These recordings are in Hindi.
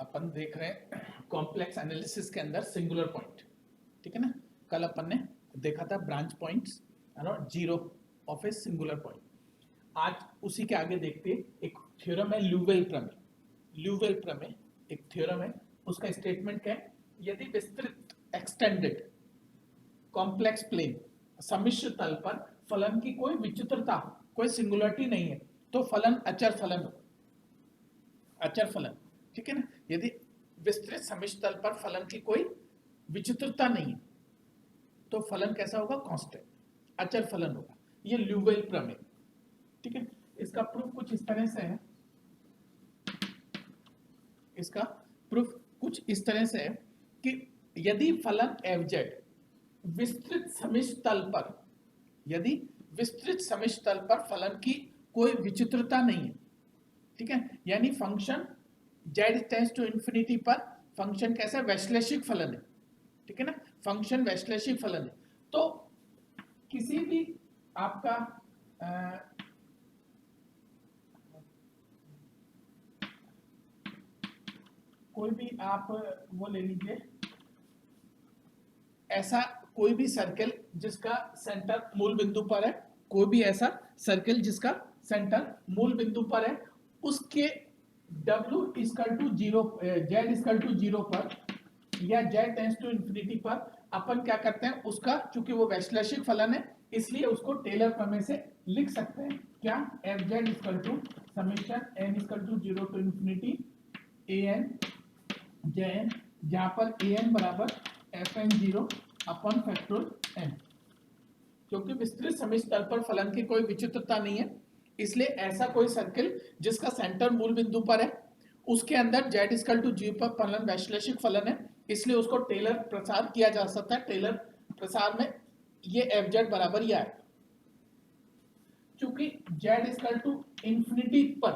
अपन देख रहे हैं कॉम्प्लेक्स एनालिसिस के अंदर सिंगुलर पॉइंट, ठीक है ना। कल अपन ने देखा था ब्रांच पॉइंट्स और zero of a singular point. आज उसी के आगे देखते हैं, एक थ्योरम है ल्यूवेल प्रमेय। ल्यूवेल प्रमेय एक थ्योरम है, उसका स्टेटमेंट क्या है? यदि विस्तृत एक्सटेंडेड कॉम्प्लेक्स प्लेन सम्मिश्र तल पर फलन की कोई विचित्रता, कोई सिंगुलरिटी नहीं है तो फलन अचर फलन होगा। अचर फलन, ठीक है ना। यदि विस्तृत सम्मिश्र तल पर फलन की कोई विचित्रता नहीं है तो फलन कैसा होगा? कांस्टेंट, अचर फलन होगा। ये ल्यूवेल प्रमेय, ठीक है। इसका प्रूफ कुछ इस तरह से है, इसका प्रूफ कुछ इस तरह से है कि यदि फलन fz विस्तृत सम्मिश्र तल पर, यदि विस्तृत सम्मिश्र तल पर फलन की कोई विचित्रता नहीं है, ठीक है, यानी function z tends to infinity पर फंक्शन कैसा है? वैश्लेषिक फलन है, ठीक है ना। फंक्शन वैश्लेषिक फलन है तो किसी भी आपका कोई भी आप वो ले लीजिए, ऐसा कोई भी सर्कल जिसका सेंटर मूल बिंदु पर है, कोई भी ऐसा सर्कल जिसका सेंटर मूल बिंदु पर है, उसके w equal to 0, z equal to 0 पर या z टेंड्स टू इंफिनिटी पर अपन क्या करते हैं? उसका, चूंकि वो वैश्लेषिक फलन है इसलिए उसको टेलर प्रमेय से लिख सकते हैं। क्या? fz equal to summation n equal to 0 to infinity an jn, जहां पर an बराबर fn0 अपॉन फैक्टोरियल n। क्योंकि विस्तृत सम्मिश्र तल पर फलन की कोई विचित्रता नहीं है इसलिए ऐसा कोई सर्कल जिसका सेंटर मूल बिंदु पर है, उसके अंदर z इक्वल टू 0 पर फलन वैश्लेषिक फलन है, इसलिए उसको टेलर प्रसार किया जा सकता है। टेलर प्रसार में ये fz बराबर ही आएगा। चूंकि z इक्वल टू इंफिनिटी पर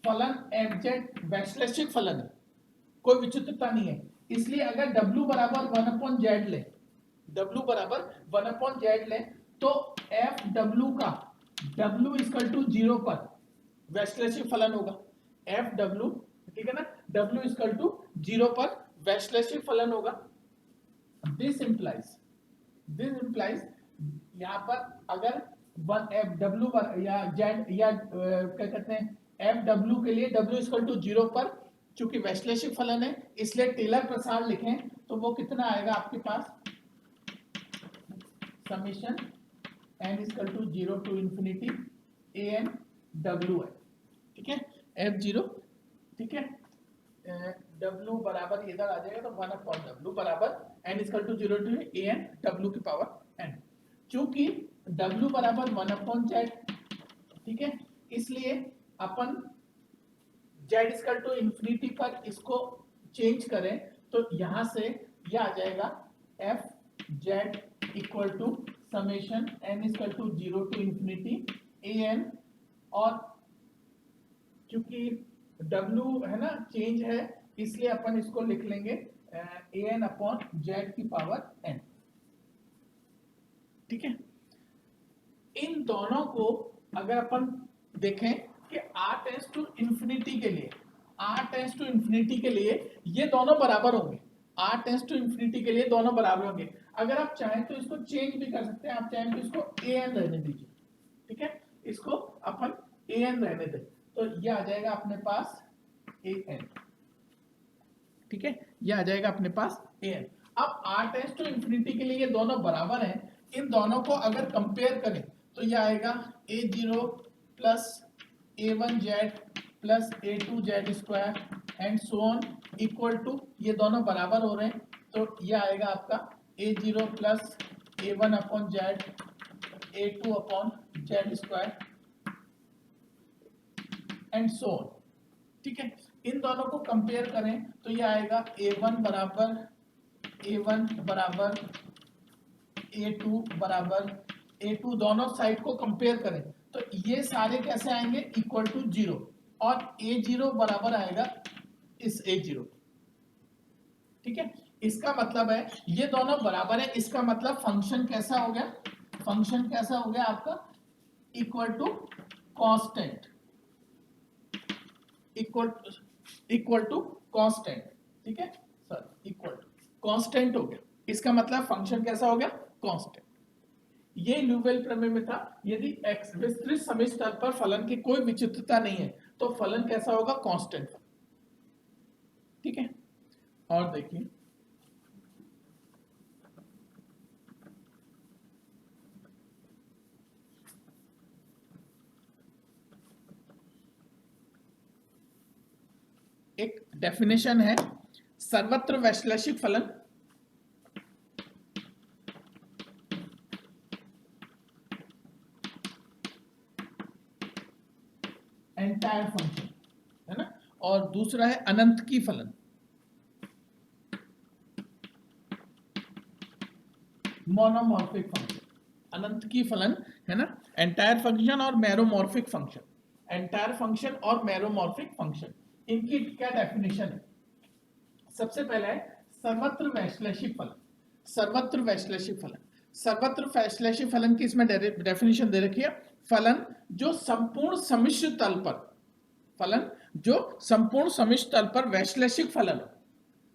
फलन fz वैश्लेषिक फलन है, कोई विचित्रता नहीं है, इसलिए अगर w बराबर 1/z ले, w बराबर 1/z ले तो fw का w इक्वल टू 0 पर वैश्लेषिक फलन होगा। fw, ठीक है ना, w इक्वल टू 0 पर वैश्लेषिक फलन होगा। दिस इंप्लाइज यहां पर अगर fw या z या क्या कहते हैं fw के लिए w इक्वल टू 0 पर चूंकि वैश्लेषिक फलन है इसलिए टेलर प्रसार लिखें तो वो कितना आएगा आपके पास? Summation n equal to 0 to infinity an w है, ठीक है, f0, ठीक है, w बराबर इधर आ जाएगा तो 1/w बराबर n equal to 0 to an w की पावर n। चूंकि w बराबर 1/z, ठीक है, इसलिए अपन z इक्वल टू इंफिनिटी पर इसको चेंज करें तो यहां से यह आ जाएगा fz equal to summation n equal to 0 to infinity an, और क्योंकि w है ना चेंज है इसलिए अपन इसको लिख लेंगे an अपॉन z की पावर n, ठीक है। इन दोनों को अगर अपन देखें कि r टेंड्स टू इंफिनिटी के लिए ये दोनों बराबर होंगे, r टेंड्स टू इंफिनिटी के लिए दोनों बराबर होंगे। अगर आप चाहें तो इसको चेंज भी कर सकते हैं, आप चाहें तो इसको an रहने दीजिए, ठीक है, इसको अपन an रहने दें तो ये आ जाएगा अपने पास an, ठीक है, ये आ जाएगा अपने पास an। अब r टेंड्स टू इंफिनिटी के लिए ये दोनों बराबर हैं, इन दोनों को अगर कंपेयर करें तो ये आएगा a0 plus a1z plus a2z square and so on equal to, ये दोनों बराबर हो रहे हैं तो ये आएगा आपका a0 plus a1 upon z a2 upon z square and so on, ठीक है। इन दोनों को कंपेयर करें तो ये आएगा a1 बराबर a2 बराबर a2, दोनों साइड को कंपेयर करें तो ये सारे कैसे आएंगे? इक्वल टू 0, और a0 बराबर आएगा इस a0, ठीक है। इसका मतलब है ये दोनों बराबर है, इसका मतलब फंक्शन कैसा हो गया? फंक्शन कैसा हो गया आपका? Equal to constant, equal equal to constant, ठीक है सर, इक्वल टू कांस्टेंट हो गया, इसका मतलब फंक्शन कैसा हो गया, कांस्टेंट। ये ल्यूवेल प्रमेय में था, यदि x विस्तृत समिश्र तल पर फलन की कोई विचित्रता नहीं है तो फलन कैसा होगा, कांस्टेंट, ठीक है। और देखिए एक डेफिनेशन है सर्वत्र वैश्लेषिक फलन, एंटायर फंक्शन, है ना, और दूसरा है अनंत की फलन, मोनोमॉर्फिक फंक्शन, अनंत की फलन, है ना, एंटायर फंक्शन और मैरोमॉर्फिक फंक्शन, एंटायर फंक्शन और मैरोमॉर्फिक फंक्शन, इनकी क्या डेफिनेशन है। सबसे पहला है सर्वत्र वैश्लेषिक फलन, सर्वत्र वैश्लेषिक फलन, सर्वत्र वैश्लेषिक फलन की इसमें डेफिनेशन दे रखी है, फलन जो संपूर्ण सम्मिश्र तल पर, फलन जो संपूर्ण सम्मिश्र तल पर वैश्लेषिक फलन हो,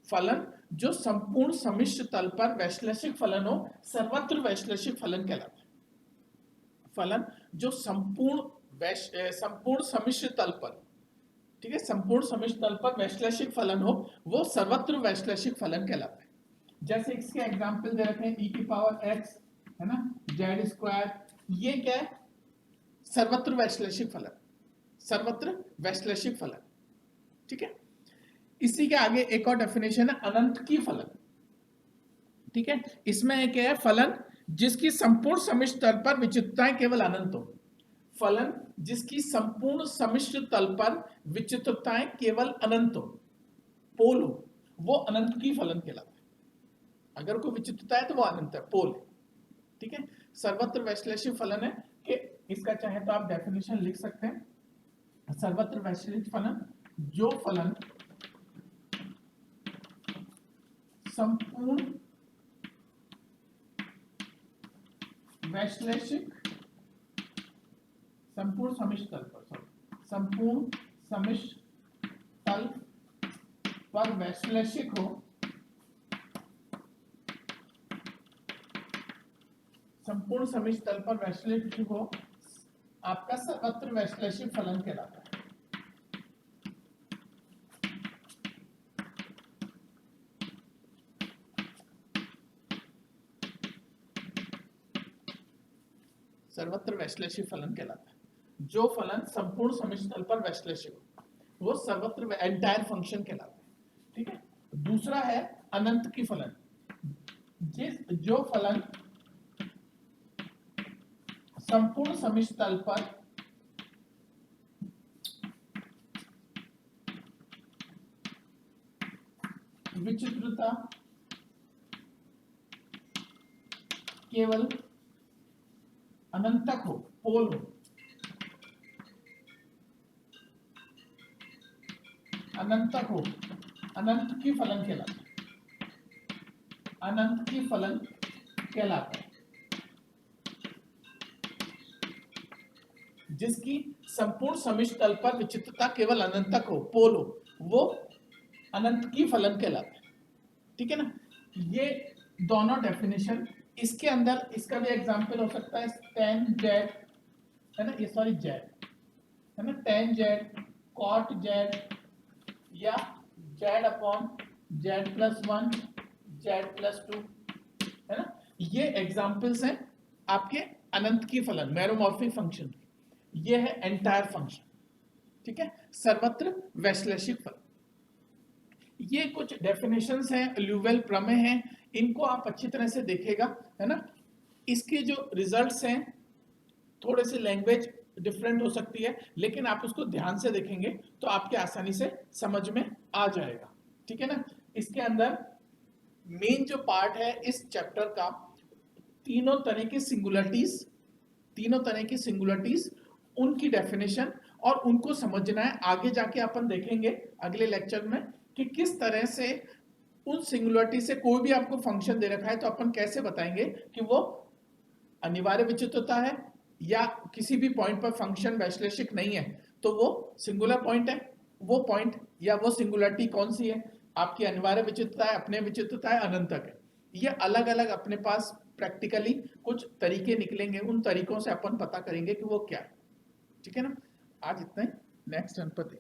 फलन जो संपूर्ण सम्मिश्र तल पर वैश्लेषिक फलन हो, सर्वत्र वैश्लेषिक फलन कहलाता है। फलन जो संपूर्ण सम्मिश्र तल पर, ठीक है, संपूर्ण सम्मिश्र तल पर वैश्लेषिक फलन हो, वो सर्वत्र वैश्लेषिक फलन कहलाता है। जैसे इसके एग्जांपल दे रखे हैं e की पावर x, है ना, z स्क्वायर, ये क्या है, सर्वत्र वैश्लेषिक फलन, सर्वत्र वैश्लेषिक फलन, ठीक है। इसी के आगे एक और डेफिनेशन है अनंत की फलन, ठीक है, इसमें क्या है, फलन जिसकी संपूर्ण सम्मिश्र तल पर विचित्रताएं केवल अनंत हो, फलन जिसकी संपूर्ण सम्मिश्र तल पर विचित्रताएं केवल अनंत हो, पोल हो, वो अनंत की फलन कहलाता है। अगर कोई विचित्रता है तो वो अनंत है, पोल है, ठीक है। सर्वत्र वैश्लेषिक फलन है कि इसका चाहे तो आप डेफिनेशन लिख सकते हैं, सर्वत्र वैश्लेषिक फलन जो फलन संपूर्ण वैश्लेषिक, संपूर्ण सम्मिश्र तल पर, संपूर्ण सम्मिश्र तल पर वैश्लेषिक हो, संपूर्ण सम्मिश्र तल पर वैश्लेषिक हो, आपका सर्वत्र वैश्लेषिक फलन कहलाता है। सर्वत्र वैश्लेषिक फलन कहलाता है। जो फलन संपूर्ण सम्मिश्र तल पर वैश्लेषिक हो, वो सर्वत्र एंटायर फंक्शन कहलाता है, ठीक है। दूसरा है अनंत की फलन, जो फलन संपूर्ण सम्मिश्र तल पर विचित्रता केवल अनंत तक हो, पोल हो, अनंत तक हो, अनंत की फलन कहलाता है, अनंत की फलन कहलाता है। जिसकी संपूर्ण सम्मिश्र तल पर विचित्रता केवल अनंत तक हो, पोल हो, वो अनंत की फलन कहलाता है, ठीक है ना। ये दोनों डेफिनेशन, इसके अंदर इसका भी एग्जांपल हो सकता है tan z, है ना, ये सॉरी z, है ना, tan z, cot z या z अपॉन z+1, z+2, है ना, ये एग्जांपल्स हैं आपके अनंत की फलन, मैरोमॉर्फिक फंक्शन। ये है एंटायर फंक्शन, ठीक है, सर्वत्र वैश्लेषिक फलन। ये कुछ डेफिनेशंस हैं, ल्यूवेल प्रमेय हैं, इनको आप अच्छी तरह से देखेगा, है ना। इसके जो रिजल्ट्स हैं थोड़े से लैंग्वेज डिफरेंट हो सकती है, लेकिन आप उसको ध्यान से देखेंगे तो आपके आसानी से समझ में आ जाएगा, ठीक है ना। इसके अंदर मेन जो पार्ट है इस चैप्टर का, तीनों तरह की सिंगुलरिटीज, उनकी डेफिनेशन और उनको समझना है। आगे जाके अपन देखेंगे अगले लेक्चर में कि किस तरह से उन सिंगुलरिटी से कोई भी आपको फंक्शन दे रखा है तो अपन कैसे बताएंगे कि वो अनिवार्य विचित्रता है या किसी भी पॉइंट पर फंक्शन वैश्लेषिक नहीं है तो वो सिंगुलर पॉइंट है, वो पॉइंट या वो सिंगुलरिटी कौन सी है, आपकी अनिवार्य विचित्रता है, अपने विचित्रता है, अनंतक है। ये अलग अलग अपने पास प्रैक्टिकली कुछ तरीके निकलेंगे, उन तरीकों से अपन पता करेंगे कि वो क्या है। ठीक है ना, आज इतना ही, नेक्स्ट गणपति।